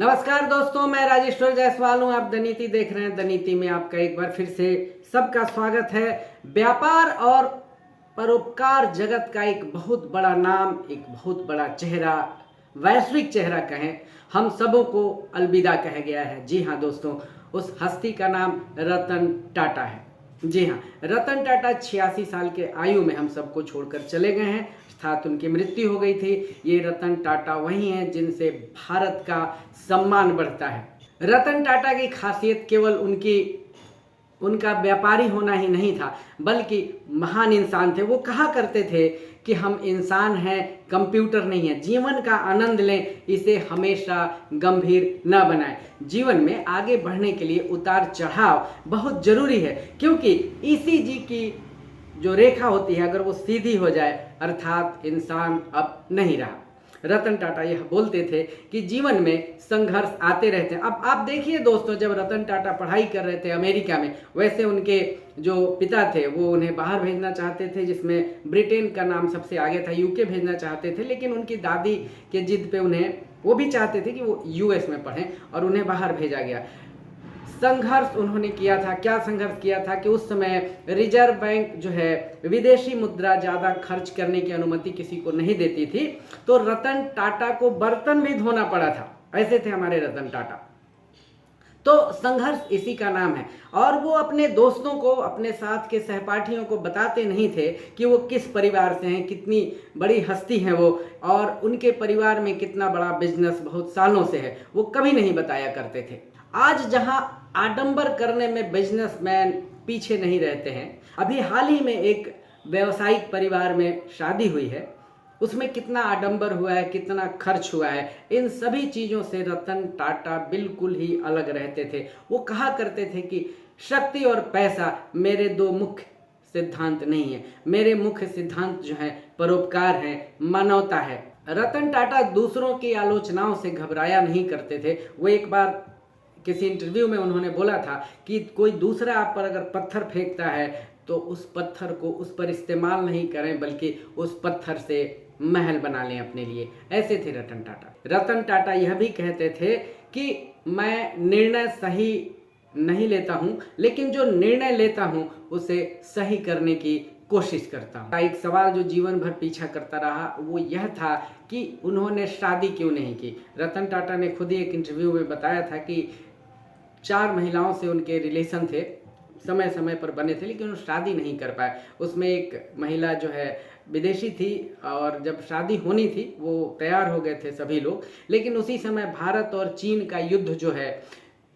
नमस्कार दोस्तों, मैं राजेश्वर जायसवाल हूँ। आप द नीति देख रहे हैं। द नीति में आपका एक बार फिर से सबका स्वागत है। व्यापार और परोपकार जगत का एक बहुत बड़ा नाम, एक बहुत बड़ा चेहरा, वैश्विक चेहरा कहें, हम सबों को अलविदा कह गया है। जी हाँ दोस्तों, उस हस्ती का नाम रतन टाटा है। जी हाँ, रतन टाटा 86 साल के आयु में हम सबको छोड़कर चले गए हैं। अर्थात उनकी मृत्यु हो गई थी। ये रतन टाटा वही हैं जिनसे भारत का सम्मान बढ़ता है। रतन टाटा की खासियत केवल उनका व्यापारी होना ही नहीं था, बल्कि महान इंसान थे। वो कहा करते थे कि हम इंसान हैं, कंप्यूटर नहीं है। जीवन का आनंद लें, इसे हमेशा गंभीर न बनाएं। जीवन में आगे बढ़ने के लिए उतार चढ़ाव बहुत जरूरी है, क्योंकि ईसीजी की जो रेखा होती है, अगर वो सीधी हो जाए अर्थात इंसान अब नहीं रहा। रतन टाटा यह बोलते थे कि जीवन में संघर्ष आते रहते हैं। अब आप देखिए दोस्तों, जब रतन टाटा पढ़ाई कर रहे थे अमेरिका में, वैसे उनके जो पिता थे वो उन्हें बाहर भेजना चाहते थे, जिसमें ब्रिटेन का नाम सबसे आगे था। यूके भेजना चाहते थे, लेकिन उनकी दादी के जिद पे वो भी चाहते थे कि वो यूएस में पढ़ें और उन्हें बाहर भेजा गया। संघर्ष उन्होंने किया था। क्या संघर्ष किया था कि उस समय रिजर्व बैंक जो है विदेशी मुद्रा ज़्यादा खर्च करने की अनुमति किसी को नहीं देती थी, तो रतन टाटा को बर्तन भी धोना पड़ा था। ऐसे थे हमारे रतन टाटा। तो संघर्ष इसी का नाम है। और वो अपने दोस्तों को, अपने साथ के सहपाठियों को बताते नहीं थे कि वो किस परिवार से हैं, कितनी बड़ी हस्ती हैं वो, और उनके परिवार में कितना बड़ा बिजनेस बहुत सालों से है, वो कभी नहीं बताया करते थे। आज जहां आडंबर करने में बिजनेसमैन पीछे नहीं रहते हैं, अभी हाल ही में एक व्यवसायिक परिवार में शादी हुई है, उसमें कितना आडंबर हुआ है, कितना खर्च हुआ है, इन सभी चीज़ों से रतन टाटा बिल्कुल ही अलग रहते थे। वो कहा करते थे कि शक्ति और पैसा मेरे दो मुख्य सिद्धांत नहीं है, मेरे मुख्य सिद्धांत जो है परोपकार है, मानवता है। रतन टाटा दूसरों की आलोचनाओं से घबराया नहीं करते थे। वो एक बार किसी इंटरव्यू में उन्होंने बोला था कि कोई दूसरा आप पर अगर पत्थर फेंकता है तो उस पत्थर को उस पर इस्तेमाल नहीं करें, बल्कि उस पत्थर से महल बना लें अपने लिए। ऐसे थे रतन टाटा। रतन टाटा यह भी कहते थे कि मैं निर्णय सही नहीं लेता हूं, लेकिन जो निर्णय लेता हूं उसे सही करने की कोशिश करता हूं। एक सवाल जो जीवन भर पीछा करता रहा वो यह था कि उन्होंने शादी क्यों नहीं की। रतन टाटा ने खुद ही एक इंटरव्यू में बताया था कि 4 महिलाओं से उनके रिलेशन थे, समय समय पर बने थे, लेकिन वो शादी नहीं कर पाए। उसमें एक महिला जो है विदेशी थी, और जब शादी होनी थी वो तैयार हो गए थे सभी लोग, लेकिन उसी समय भारत और चीन का युद्ध जो है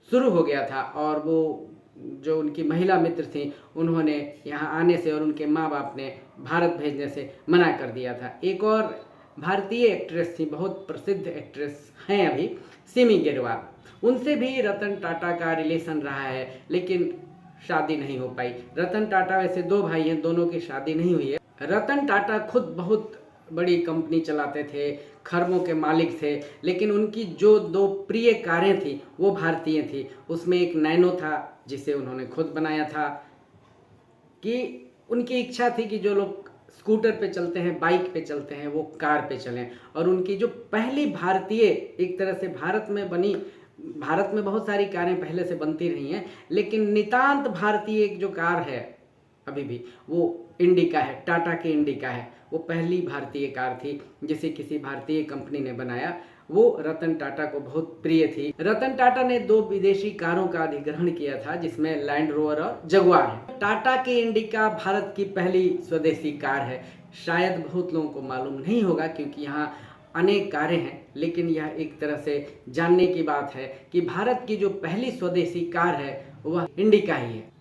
शुरू हो गया था, और वो जो उनकी महिला मित्र थी उन्होंने यहाँ आने से और उनके माँ बाप ने भारत भेजने से मना कर दिया था। एक और भारतीय एक्ट्रेस थी, बहुत प्रसिद्ध एक्ट्रेस हैं अभी, सिमी गेरवाल, उनसे भी रतन टाटा का रिलेशन रहा है, लेकिन शादी नहीं हो पाई। रतन टाटा वैसे 2 भाई हैं, दोनों की शादी नहीं हुई है। रतन टाटा खुद बहुत बड़ी कंपनी चलाते थे, खरबों के मालिक थे, लेकिन उनकी जो 2 प्रिय कारें थी वो भारतीय थी। उसमें एक नैनो था जिसे उन्होंने खुद बनाया था, कि उनकी इच्छा थी कि जो लोग स्कूटर पे चलते हैं, बाइक पे चलते हैं, वो कार पे चलें। और उनकी जो पहली भारतीय, एक तरह से भारत में बनी, भारत में बहुत सारी कारें पहले से बनती रही हैं, लेकिन नितांत भारतीय एक जो कार है अभी भी, वो इंडिका है, टाटा की इंडिका है। वो पहली भारतीय कार थी जिसे किसी भारतीय कंपनी ने बनाया। वो रतन टाटा को बहुत प्रिय थी। रतन टाटा ने 2 विदेशी कारों का अधिग्रहण किया था, जिसमें लैंड रोवर और जगुआर है। टाटा की इंडिका भारत की पहली स्वदेशी कार है। शायद बहुत लोगों को मालूम नहीं होगा, क्योंकि यहाँ अनेक कारें हैं, लेकिन यह एक तरह से जानने की बात है कि भारत की जो पहली स्वदेशी कार है वह इंडिका ही है।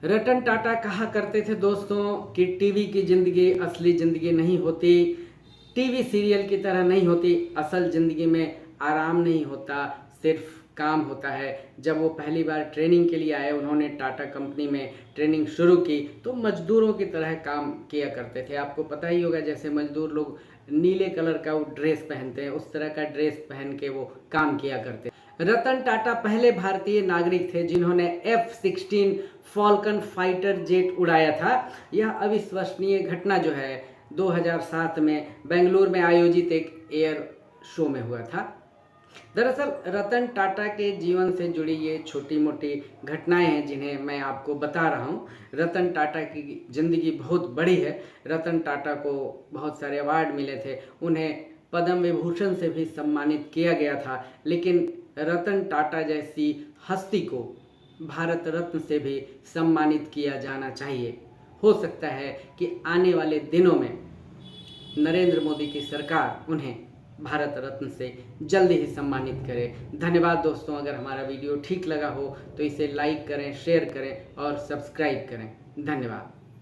रतन टाटा कहा करते थे दोस्तों कि टीवी की जिंदगी असली जिंदगी नहीं होती, टीवी सीरियल की तरह नहीं होती। असल जिंदगी में आराम नहीं होता, सिर्फ काम होता है। जब वो पहली बार ट्रेनिंग के लिए आए, उन्होंने टाटा कंपनी में ट्रेनिंग शुरू की, तो मजदूरों की तरह काम किया करते थे। आपको पता ही होगा, जैसे मजदूर लोग नीले कलर का वो ड्रेस पहनते हैं, उस तरह का ड्रेस पहन के वो काम किया करते। रतन टाटा पहले भारतीय नागरिक थे जिन्होंने F-16 फॉल्कन फाइटर जेट उड़ाया था। यह अविश्वसनीय घटना जो है 2007 में बेंगलुरु में आयोजित एक एयर शो में हुआ था। दरअसल रतन टाटा के जीवन से जुड़ी ये छोटी मोटी घटनाएं हैं जिन्हें मैं आपको बता रहा हूँ। रतन टाटा की ज़िंदगी बहुत बड़ी है। रतन टाटा को बहुत सारे अवार्ड मिले थे, उन्हें पद्म विभूषण से भी सम्मानित किया गया था, लेकिन रतन टाटा जैसी हस्ती को भारत रत्न से भी सम्मानित किया जाना चाहिए। हो सकता है कि आने वाले दिनों में नरेंद्र मोदी की सरकार उन्हें भारत रत्न से जल्द ही सम्मानित करे। धन्यवाद दोस्तों। अगर हमारा वीडियो ठीक लगा हो तो इसे लाइक करें, शेयर करें और सब्सक्राइब करें। धन्यवाद।